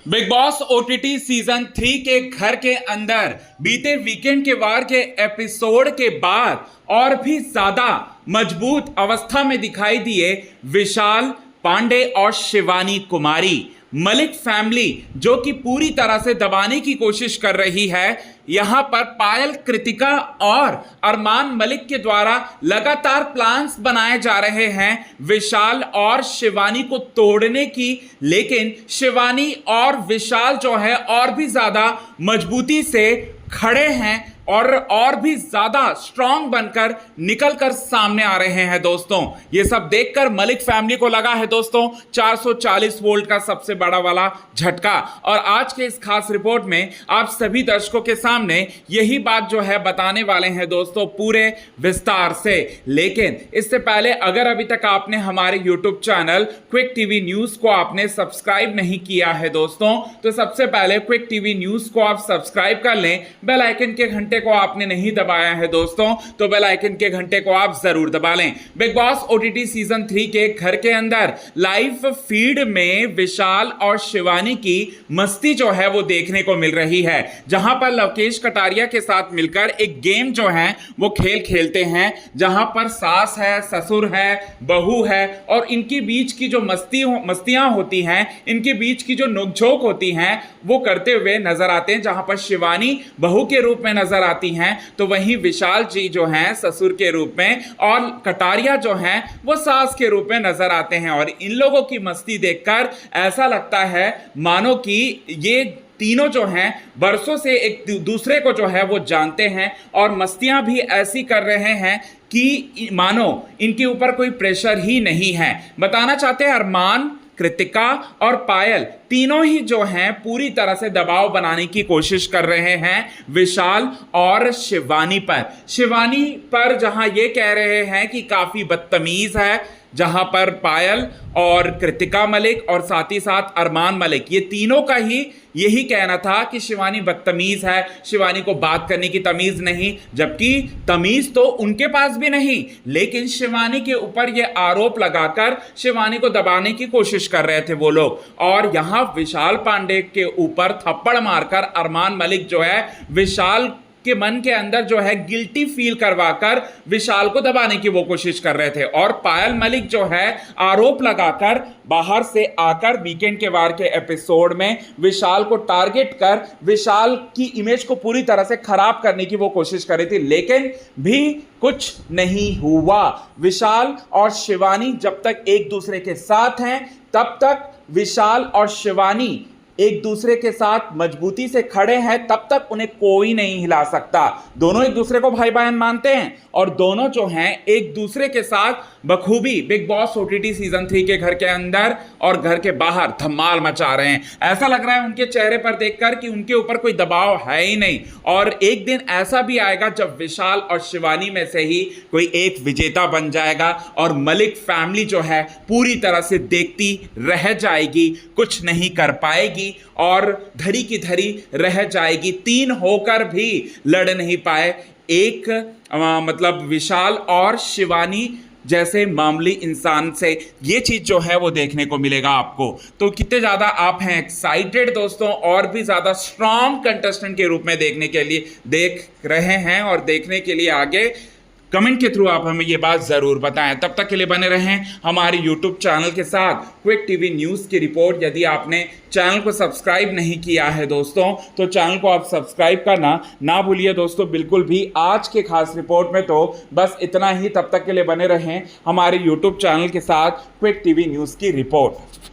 Big boss OTT season 3 के घर के अंदर बीते वीकेंड के वार के एपिसोड के बाद और भी ज्यादा मजबूत अवस्था में दिखाई दिए विशाल पांडे और शिवानी कुमारी। मलिक फैमिली जो कि पूरी तरह से दबाने की कोशिश कर रही है। यहां पर पायल, कृतिका और अरमान मलिक के द्वारा लगातार प्लान्स बनाए जा रहे हैं विशाल और शिवानी को तोड़ने की, लेकिन शिवानी और विशाल जो है और भी ज्यादा मजबूती से खड़े हैं और भी ज्यादा स्ट्रांग बनकर निकलकर सामने आ रहे हैं। दोस्तों ये सब देखकर मलिक फैमिली को लगा है दोस्तों 440 वोल्ट का सबसे बड़ा वाला झटका। और आज के इस खास रिपोर्ट में आप सभी दर्शकों के सामने यही बात जो है बताने वाले हैं दोस्तों पूरे विस्तार से। लेकिन इससे पहले अगर अभी तक आपने हमारे YouTube channel quick TV news को आपने सब्सक्राइब नहीं किया है दोस्तों, तो सबसे पहले क्विक टीवी न्यूज को आप सब्सक्राइब कर लें। बेल आइकन के घंटे को आपने नहीं दबाया है दोस्तों, तो बेल आइकन के घंटे को आप जरूर दबा लें। बिग बॉस ओटीटी सीजन 3 के घर के अंदर लाइव फीड में विशाल और शिवानी की मस्ती जो है वो देखने को मिल रही है, जहां पर लवकेश कटारिया के साथ मिलकर एक गेम जो है वो खेलते हैं, जहां पर सास है, ससुर है, बहू है और इनके बीच की जो मस्तियां होती हैं, इनके बीच की जो नोकझोंक होती हैं वो करते हुए नजर आते हैं। जहां पर शिवानी बहू के रूप में नजर आती हैं, तो वहीं विशाल जी जो हैं ससुर के रूप में और कटारिया जो हैं वो सास के रूप में नजर आते हैं। और इन लोगों की मस्ती देखकर ऐसा लगता है मानो कि ये तीनों जो हैं बरसों से एक दूसरे को जो है वो जानते हैं और मस्तियां भी ऐसी कर रहे हैं कि मानो इनके ऊपर कोई प्रेशर ही नहीं है। बताना चाहते हैं अरमान, कृतिका और पायल तीनों ही जो हैं पूरी तरह से दबाव बनाने की कोशिश कर रहे हैं विशाल और शिवानी पर जहां ये कह रहे हैं कि काफी बदतमीज है, जहां पर पायल और कृतिका मलिक और साथ ही साथ अरमान मलिक ये तीनों का ही यही कहना था कि शिवानी बदतमीज है, शिवानी को बात करने की तमीज नहीं, जबकि तमीज तो उनके पास भी नहीं, लेकिन शिवानी के ऊपर ये आरोप लगाकर शिवानी को दबाने की कोशिश कर रहे थे वो लोग। और यहां विशाल पांडे के ऊपर थप्पड़ मारकर अरमान मलिक जो है विशाल के मन के अंदर जो है गिल्टी फील करवाकर विशाल को दबाने की वो कोशिश कर रहे थे। और पायल मलिक जो है आरोप लगाकर बाहर से आकर वीकेंड के वार के एपिसोड में विशाल को टारगेट कर विशाल की इमेज को पूरी तरह से खराब करने की वो कोशिश कर रही थी, लेकिन भी कुछ नहीं हुआ। विशाल और शिवानी जब तक एक दूसरे के साथ हैं तब तक विशाल और शिवानी एक दूसरे के साथ मजबूती से खड़े हैं, तब तक उन्हें कोई नहीं हिला सकता। दोनों एक दूसरे को भाई बहन मानते हैं और दोनों जो हैं एक दूसरे के साथ बखूबी बिग बॉस ओटीटी सीजन 3 के घर के अंदर और घर के बाहर धमाल मचा रहे हैं। ऐसा लग रहा है उनके चेहरे पर देखकर कि उनके ऊपर कोई दबाव है ही नहीं। और एक दिन ऐसा भी आएगा जब विशाल और शिवानी में से ही कोई एक विजेता बन जाएगा और मलिक फैमिली जो है पूरी तरह से देखती रह जाएगी, कुछ नहीं कर पाएगी और धरी की धरी रह जाएगी। तीन होकर भी लड़ नहीं पाए एक मतलब विशाल और शिवानी जैसे मामूली इंसान से, ये चीज जो है वो देखने को मिलेगा आपको। तो कितने ज्यादा आप हैं एक्साइटेड दोस्तों और भी ज्यादा स्ट्रॉन्ग कंटेस्टेंट के रूप में देखने के लिए देख रहे हैं और देखने के लिए आगे कमेंट के थ्रू आप हमें ये बात ज़रूर बताएं। तब तक के लिए बने रहें हमारे यूट्यूब चैनल के साथ क्विक टीवी न्यूज़ की रिपोर्ट। यदि आपने चैनल को सब्सक्राइब नहीं किया है दोस्तों, तो चैनल को आप सब्सक्राइब करना ना भूलिए दोस्तों बिल्कुल भी। आज के खास रिपोर्ट में तो बस इतना ही। तब तक के लिए बने रहें हमारे यूट्यूब चैनल के साथ क्विक टीवी न्यूज़ की रिपोर्ट।